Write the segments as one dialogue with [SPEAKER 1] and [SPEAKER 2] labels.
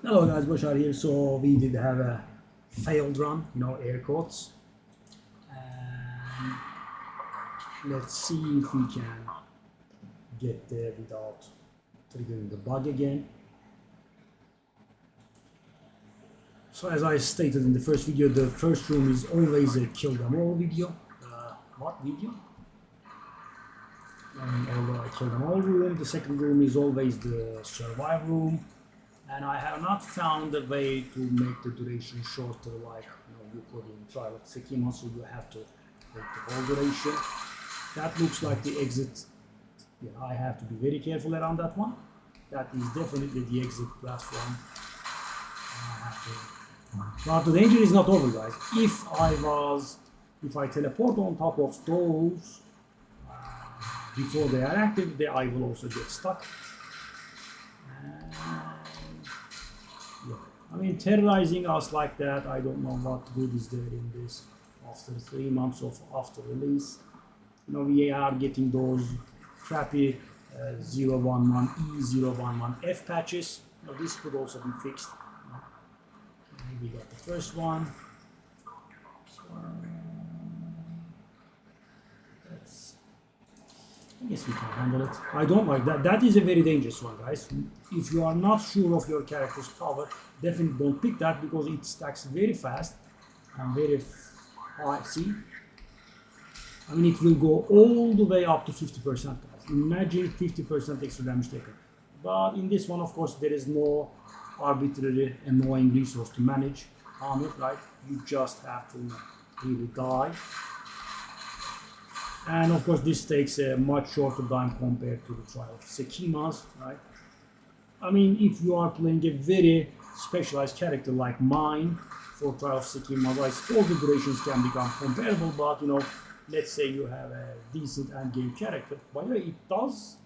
[SPEAKER 1] Hello guys, Bashar here. So we did have a failed run, air quotes. And let's see if we can get there without triggering the bug again. So as I stated in the first video, the first room is always a kill them all video. What video? Although I kill them all room, the second room is always the survive room. And I have not found a way to make the duration shorter like you could in trial of Sekima, so you have to take the whole duration. That looks like the exit. Yeah, I have to be very careful around that one. That is definitely the exit platform. But the danger is not over, guys. If I teleport on top of those before they are active, I will also get stuck. I mean, terrorizing us like that, I don't know what good is there in this after 3 months of after release. We are getting those crappy 011E, 011F patches. This could also be fixed. We got the first one. I guess we can handle it. I don't like that. That is a very dangerous one, guys. If you are not sure of your character's power, definitely don't pick that because it stacks very fast and very high. See? I mean, it will go all the way up to 50%, guys. Imagine 50% extra damage taken. But in this one, of course, there is no arbitrary annoying resource to manage armor, right? You just have to really die. And of course, this takes a much shorter time compared to the trial of Sekimas, right? I mean, if you are playing a very specialized character like mine for trial of Sekimas, I suppose the durations can become comparable, but let's say you have a decent endgame character. By the way, it does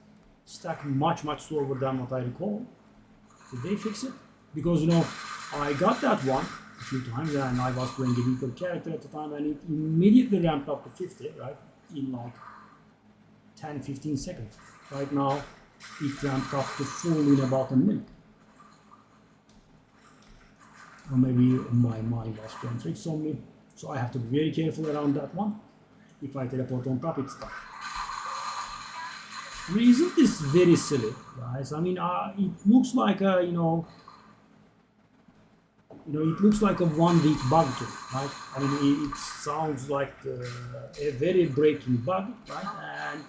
[SPEAKER 1] stack much slower than what I recall. Did they fix it? Because I got that one a few times and I was playing a weaker character at the time and it immediately ramped up to 50, right? In like 10-15 seconds. Right now, it ramped up to full in about a minute. Or maybe my mind was playing tricks on me. So I have to be very careful around that one. If I teleport on top, it's stuck. I mean, isn't this very silly, guys? I mean, it looks like a, it looks like a 1 week bug to me, right? I mean, it sounds like a very breaking bug, right? And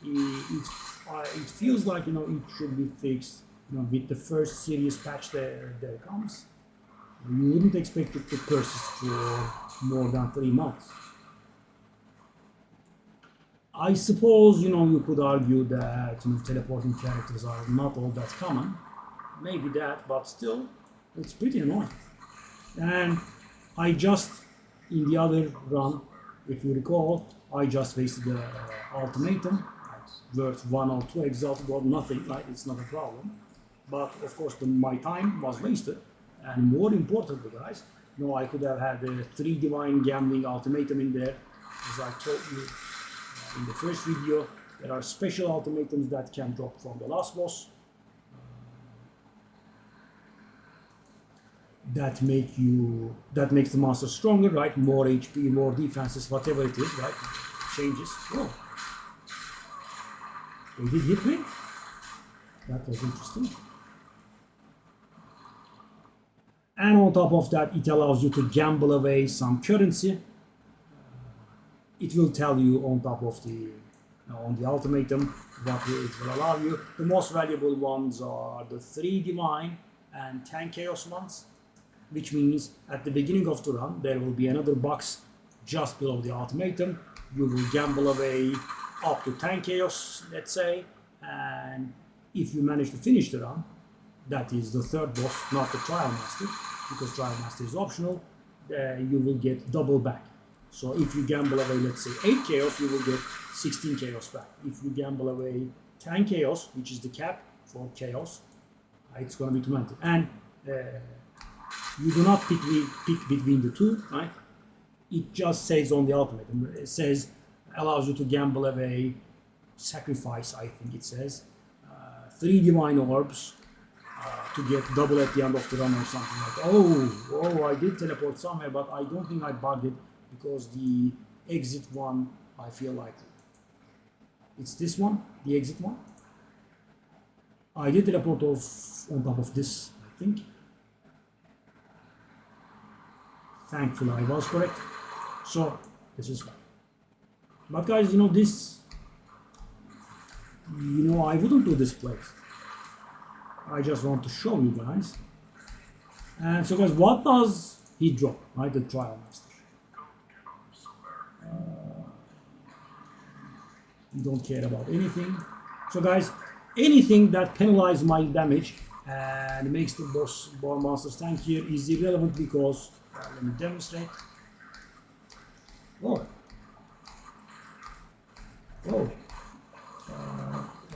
[SPEAKER 1] it feels like, it should be fixed, with the first serious patch there comes. You wouldn't expect it to persist for more than 3 months. I suppose, you could argue that, teleporting characters are not all that common. Maybe that, but still, it's pretty annoying. And I just, in the other run, if you recall, I just wasted the ultimatum. Worth 1 or 2 exalt, got nothing, right? It's not a problem. But of course, my time was wasted. And more importantly, guys, I could have had a 3 divine gambling ultimatum in there. As I told you in the first video, there are special ultimatums that can drop from the last boss. That makes the monster stronger, right? More HP, more defenses, whatever it is, right? Changes. Oh, they did hit me. That was interesting. And on top of that, it allows you to gamble away some currency. It will tell you on top of on the ultimatum what it will allow you. The most valuable ones are the 3 divine and 10 chaos ones. Which means at the beginning of the run, there will be another box just below the ultimatum. You will gamble away up to 10 chaos, let's say, and if you manage to finish the run, that is the third boss, not the trial master, because trial master is optional, you will get double back. So if you gamble away, let's say 8 chaos, you will get 16 chaos back. If you gamble away 10 chaos, which is the cap for chaos, it's going to be 20. And you do not pick between the two, right? It just says on the ultimatum, it says, allows you to gamble away, sacrifice, I think it says, 3 divine orbs, to get double at the end of the run or something like that. Oh, I did teleport somewhere, but I don't think I bugged it because the exit one, I feel like it's this one, the exit one. I did teleport off on top of this, I think. Thankfully, I was correct. So, this is fine. But guys, this, I wouldn't do this place. I just want to show you guys. And so guys, what does he drop, right? The Trial Master. We don't care about anything. So guys, anything that penalizes my damage and makes the boss monster's tank here is irrelevant because, let me demonstrate. Oh.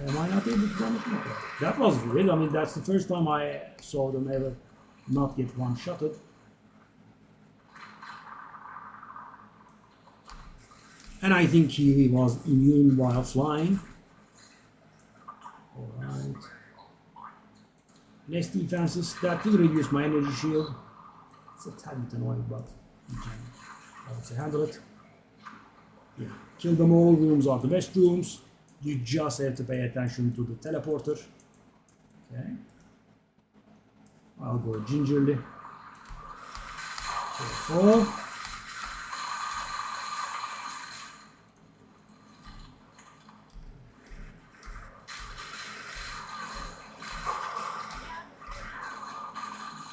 [SPEAKER 1] Am I not able to run it? No. That was weird. I mean, that's the first time I saw them ever not get one-shotted. And I think he was immune while flying. Alright. Next defenses, that will reduce my energy shield. It's a tad bit annoying, but you can, I would say, handle it. Yeah. Kill them all, rooms are the best rooms. You just have to pay attention to the teleporter. Okay. I'll go gingerly. 4.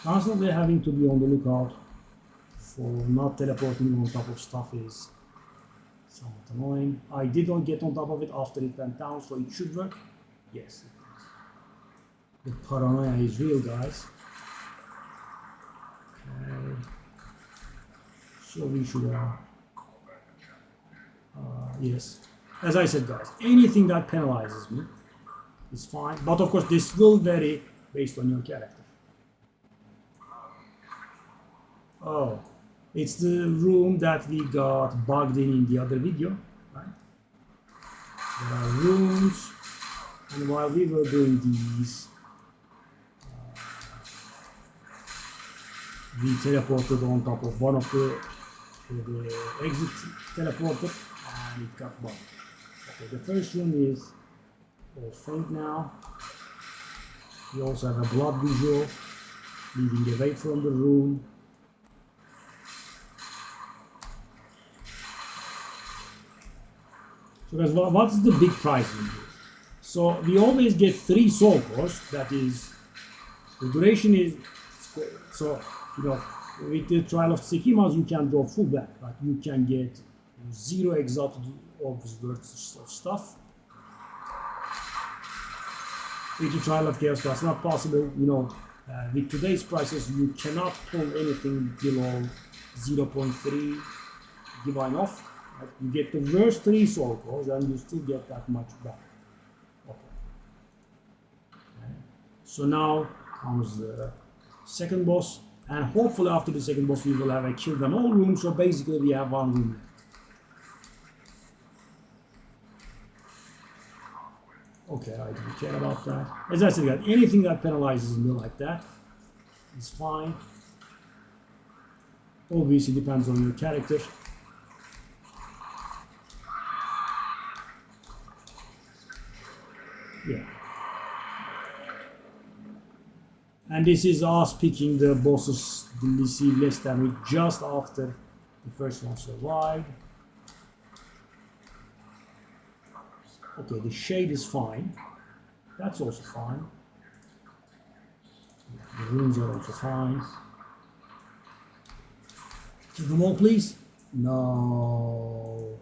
[SPEAKER 1] Constantly having to be on the lookout for not teleporting on top of stuff is somewhat annoying. I did not get on top of it after it went down, so it should work. Yes, it does. The paranoia is real, guys. Okay. So we should, yes. As I said, guys, anything that penalizes me is fine. But of course, this will vary based on your character. Oh, it's the room that we got bugged in the other video, right? There are rooms, and while we were doing these, we teleported on top of one of the exit teleporter, and it got bugged. Okay, the first room is all faint now. We also have a blood visual leading away from the room. So guys, what's the big prize in here? So we always get 3 soul cores. That is, the duration is, so with the Trial of Tsukimas you can draw full back, right? You can get 0 exalted orbs worth of stuff. With the Trial of Chaos that's not possible. With today's prices you cannot pull anything below 0.3 divine off. Right? You get the worst 3 soul cores and you still get that much back. Okay. So now comes the second boss, and hopefully after the second boss we will have a kill them all room, so basically we have 1 room left. Okay, I don't care about that. As I said, guys, anything that penalizes me like that is fine. Obviously depends on your character. Yeah. And this is us picking the bosses to receive less damage just after the first one survived. Okay, the shade is fine. That's also fine. The rooms are also fine. Kill them all, please. No.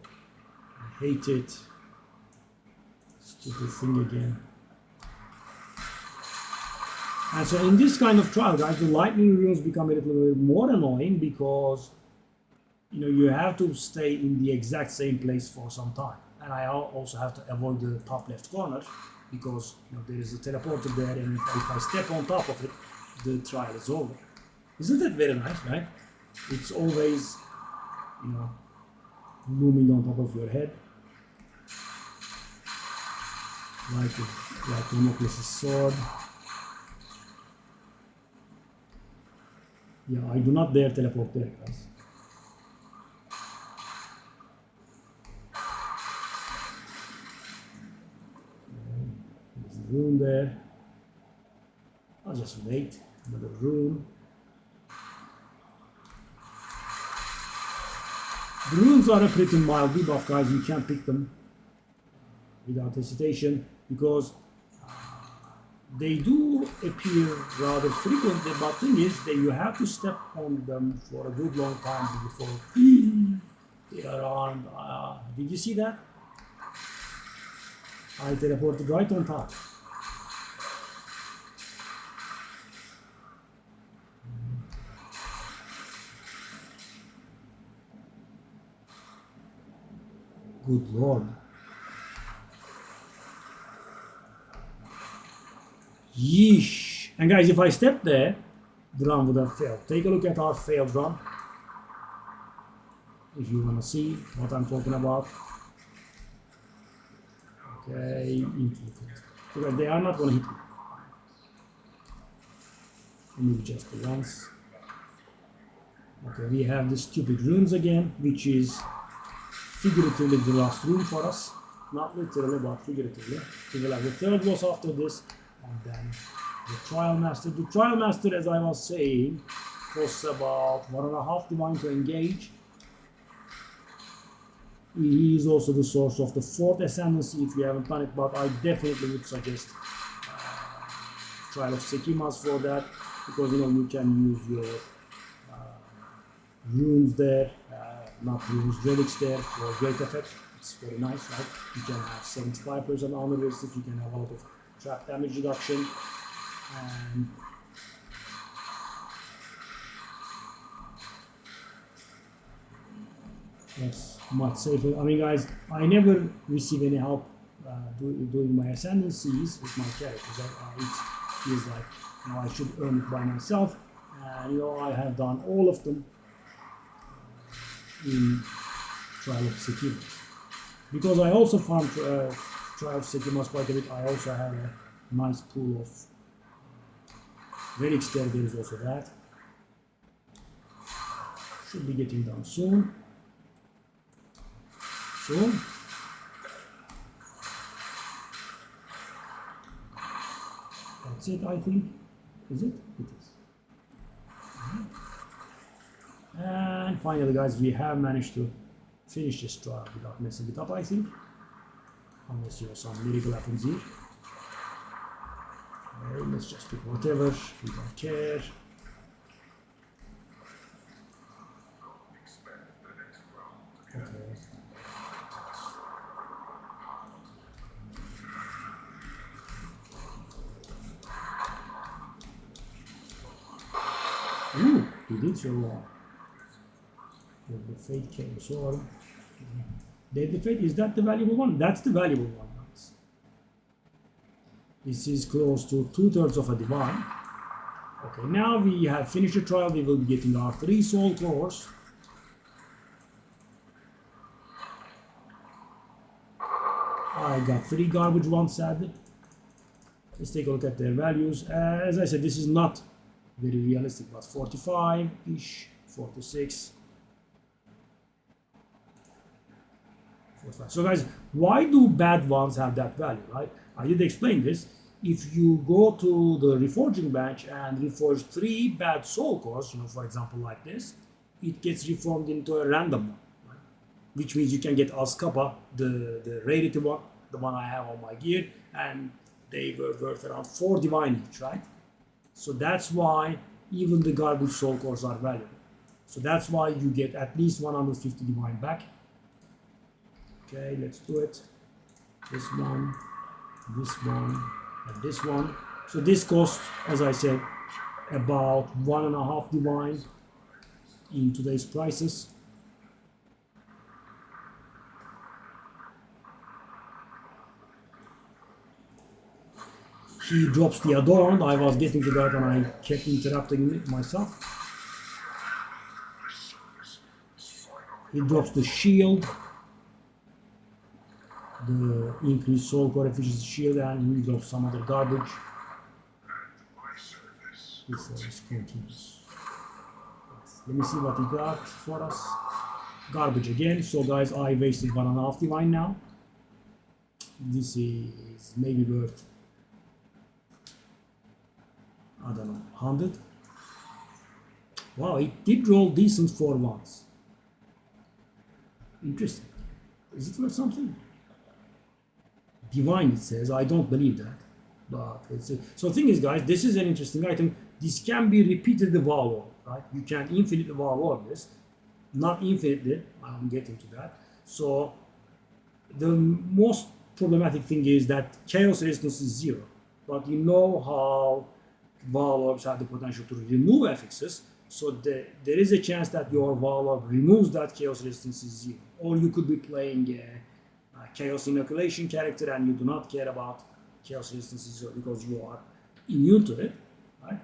[SPEAKER 1] I hate it. Stupid thing again. And so in this kind of trial, guys, the lightning runes become a little bit more annoying because you have to stay in the exact same place for some time. And I also have to avoid the top left corner because there is a teleporter there, and if I step on top of it, the trial is over. Isn't that very nice, right? It's always, looming on top of your head. Like Damocles' sword. Yeah, I do not dare teleport there, guys. There's a room there. I'll just wait. Another room. The runes are a pretty mild debuff, guys. You can pick them without hesitation because they do appear rather frequently, but thing is that you have to step on them for a good long time before they are armed. Did you see that? I teleported right on top. Good lord. Yeesh. And guys, if I stepped there, the run would have failed. Take a look at our failed run. If you want to see what I'm talking about. Okay, because they are not going to hit me. Maybe just the once. Okay, we have the stupid runes again, which is figuratively the last rune for us. Not literally, but figuratively. We will have the third boss after this, and then the Trial Master. The Trial Master, as I was saying, costs about 1.5 divine to engage. He is also the source of the 4th Ascendancy if you haven't done it, but I definitely would suggest Trial of Sekimas for that, because you know you can use your runes there, not runes, relics there for great effect. It's very nice, right? You can have 75% armor resistance, you can have a lot of trap damage reduction, and that's much safer. I mean, guys, I never receive any help doing my ascendancies with my characters. It feels like I should earn it by myself, and I have done all of them in Trial of Sekimas. Because I also found Trial of Sekimas quite a bit. I also have a nice pool of relics there. There is also that. Should be getting done soon. That's it, I think. Is it? It is. And finally, guys, we have managed to finish this trial without messing it up, I think. Unless some miracle happens here. Okay, let's just pick whatever. We don't care. Okay. Ooh, he did so well. The Fate came, so the Fate, is that the valuable one? That's the valuable one, guys. This is close to 2/3 of a divine. Okay, now we have finished the trial. We will be getting our 3 soul cores. I got 3 garbage ones, sadly. Let's take a look at their values. As I said, this is not very realistic, but 45-ish, 46. So guys, why do bad ones have that value, right? I did explain this. If you go to the reforging bench and reforge 3 bad soul cores, for example like this, it gets reformed into a random one, right? Which means you can get Azkapa, the rarity one, the one I have on my gear, and they were worth around 4 divine each, right? So that's why even the garbage soul cores are valuable. So that's why you get at least 150 divine back. Okay, let's do it. This one, and this one. So this costs, as I said, about 1.5 divine in today's prices. He drops the Adorned. I was getting to that and I kept interrupting myself. He drops the Shield, the increased soul core efficiency shield, and he drops some other garbage. This service continues. Let me see what he got for us. Garbage again. So guys, I wasted 1.5 divine now. This is maybe worth, I don't know, 100. Wow, it did roll decent for once. Interesting. Is it worth something? Divine, it says. I don't believe that. But let's see. So the thing is, guys, this is an interesting item. This can be repeated the Valor, right? You can infinitely Valor this. Not infinitely. I'm getting to that. So the most problematic thing is that chaos resistance is 0. But you know how Valors have the potential to remove affixes. So there is a chance that your Valor removes that chaos resistance is 0. Or you could be playing a chaos inoculation character and you do not care about chaos resistance is 0 because you are immune to it, right?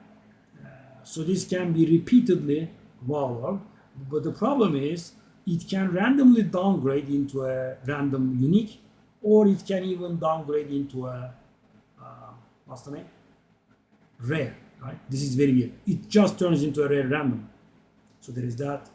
[SPEAKER 1] So this can be repeatedly Valor, but the problem is it can randomly downgrade into a random unique, or it can even downgrade into a what's the name? Rare, right? This is very weird. It just turns into a rare random. So there is that.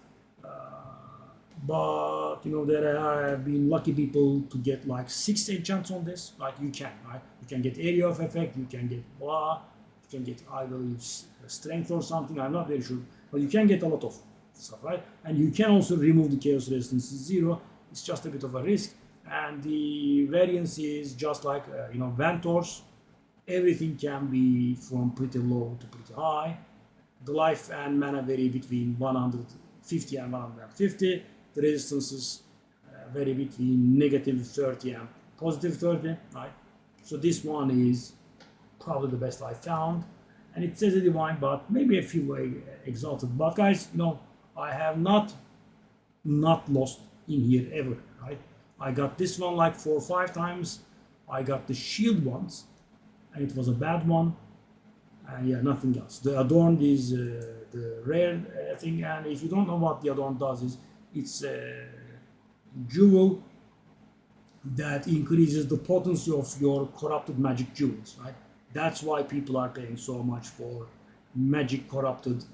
[SPEAKER 1] But you know, there have been lucky people to get like 6 enchants on this. Like you can, right? You can get area of effect, you can get blah, you can get, I believe, strength or something. I'm not very sure, but you can get a lot of stuff, right? And you can also remove the chaos resistance to 0. It's just a bit of a risk, and the variance is just like you know, Ventors. Everything can be from pretty low to pretty high. The life and mana vary between 150 and 150. The resistances vary between negative 30 and positive 30, right? So this one is probably the best I found. And it says a divine, but maybe a few exalted. But guys, you know, I have not lost in here ever, right? I got this one like 4 or 5 times. I got the shield once, and it was a bad one. And yeah, nothing else. The Adorned is the rare thing, and if you don't know what the Adorned does, is it's a jewel that increases the potency of your corrupted magic jewels, right? That's why people are paying so much for magic corrupted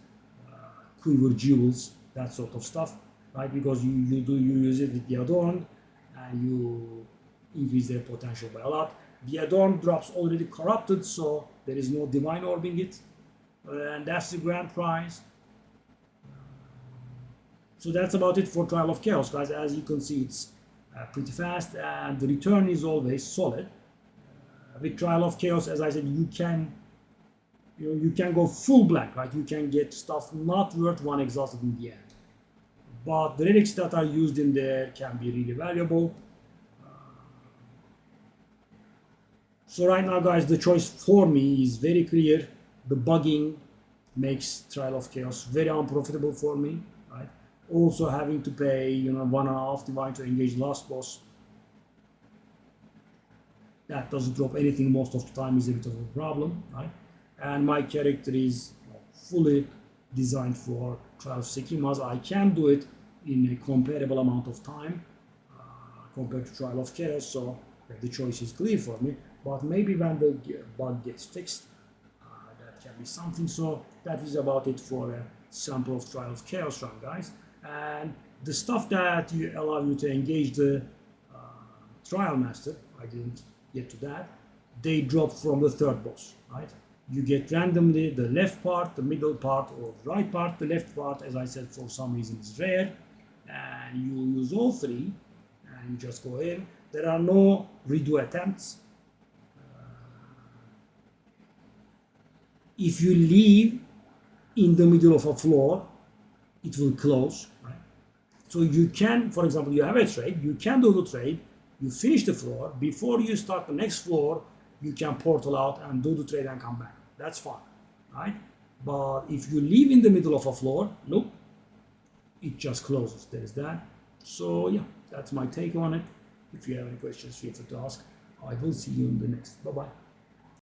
[SPEAKER 1] quiver jewels, that sort of stuff, right? Because you use it with the Adorned, and you increase their potential by a lot. The Adorned drops already corrupted, so there is no divine orbing it, and that's the grand prize. So that's about it for Trial of Chaos, guys. As you can see, it's pretty fast, and the return is always solid. With Trial of Chaos, as I said, you can go full blank, right? You can get stuff not worth 1 exhausted in the end. But the relics that are used in there can be really valuable. So right now, guys, the choice for me is very clear. The bugging makes Trial of Chaos very unprofitable for me, right? Also having to pay, you know, 1.5 divine to engage last boss. That doesn't drop anything most of the time, is a bit of a problem, right? And my character is fully designed for Trial of Sekimas. I can do it in a comparable amount of time compared to Trial of Chaos, so the choice is clear for me. But maybe when the bug gets fixed, that can be something. So that is about it for a sample of Trial of Chaos run, guys. And the stuff that allow you to engage the Trial Master, I didn't get to that, they drop from the 3rd boss, right? You get randomly the left part, the middle part, or the right part. The left part, as I said, for some reason is rare, and you use all 3, and you just go in. There are no redo attempts. If you leave in the middle of a floor, it will close, right? So you can, for example, you have a trade, you can do the trade, you finish the floor, before you start the next floor, you can portal out and do the trade and come back. That's fine, right? But if you leave in the middle of a floor, nope, it just closes. There is that. So yeah, that's my take on it. If you have any questions, feel free to ask. I will see you in the next. Bye-bye.